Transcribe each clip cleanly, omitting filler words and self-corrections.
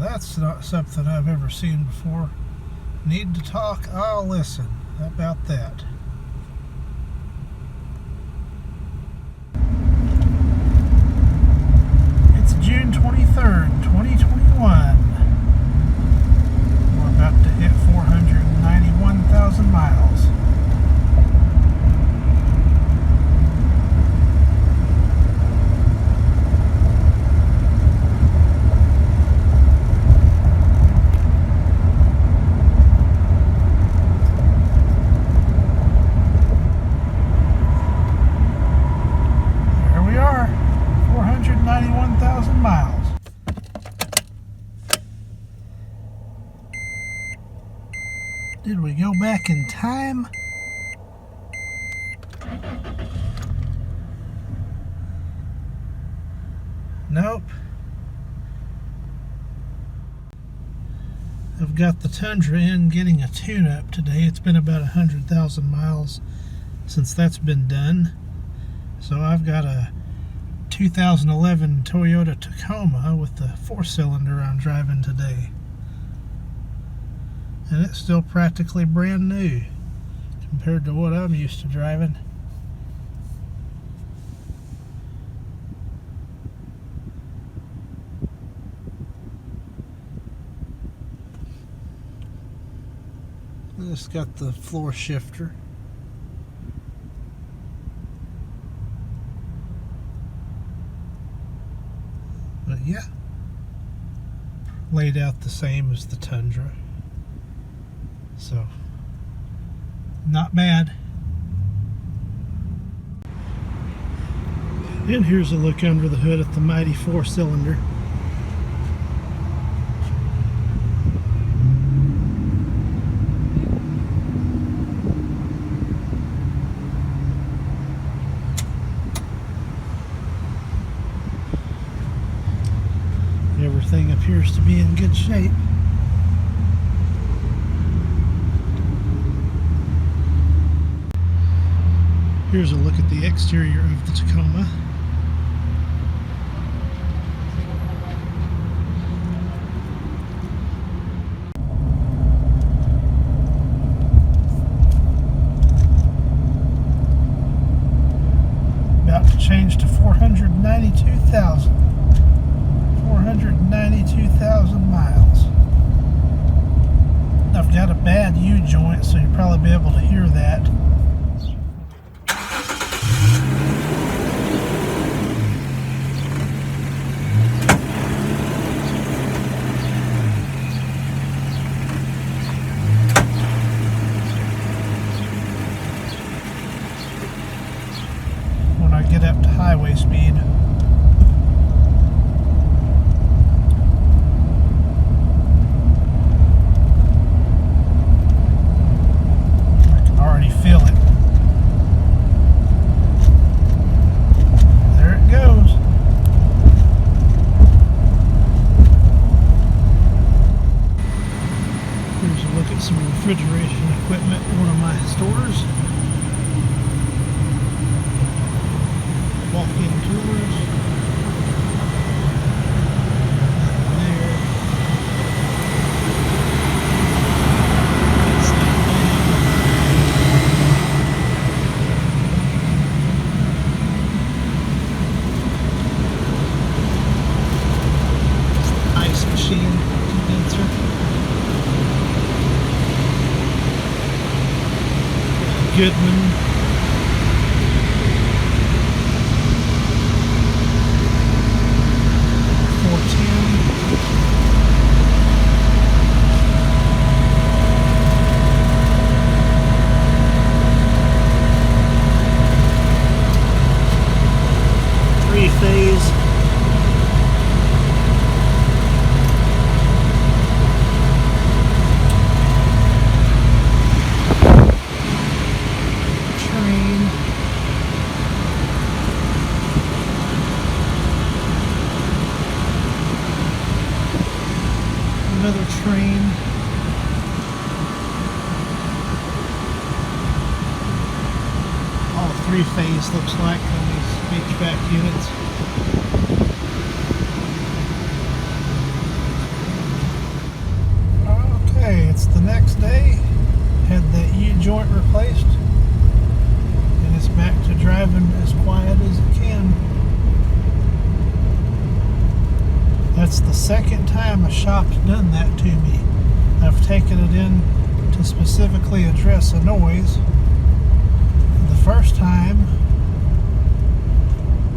That's not something I've ever seen before. Need to talk? I'll listen. How about that? It's June 23rd, 2021. We're about to hit 491,000 miles. Miles. Did we go back in time? Nope. I've got the Tundra in getting a tune-up today. It's been about 100,000 miles since that's been done. So I've got a 2011 Toyota Tacoma with the 4-cylinder I'm driving today, and it's still practically brand new compared to what I'm used to driving. It's got the floor shifter. But yeah, laid out the same as the Tundra, so not bad. And here's a look under the hood at the mighty 4-cylinder. Everything appears to be in good shape. Here's a look at the exterior of the Tacoma. About to change to 492,000. 492,000 miles. I've got a bad U-joint, so you'll probably be able to hear that. When I get up to highway speed. Feel it. There it goes. Here's a look at some refrigeration equipment in one of my stores. Walk-in tours. Condenser. Goodman. Three-phase. Another train. All three-phase looks like on these HVAC units. That's the next day. Had that U-joint replaced, and it's back to driving as quiet as it can. That's the second time a shop's done that to me. I've taken it in to specifically address a noise. The first time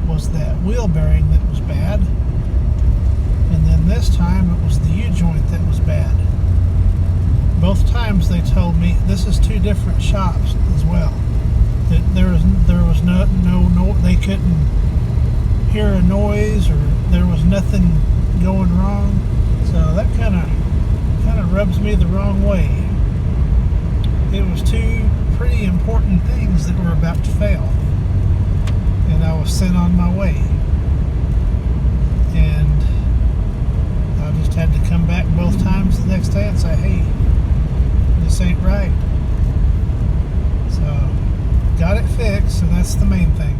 was that wheel bearing that was bad, and then this time it was the U-joint that was bad. Both times they told me this is two different shops as well. That there was no they couldn't hear a noise, or there was nothing going wrong. So that kind of rubs me the wrong way. It was two pretty important things that were about to fail, and I was sent on my way. And I just had to come back both times the next day and say, hey, this ain't right. So got it fixed, and that's the main thing.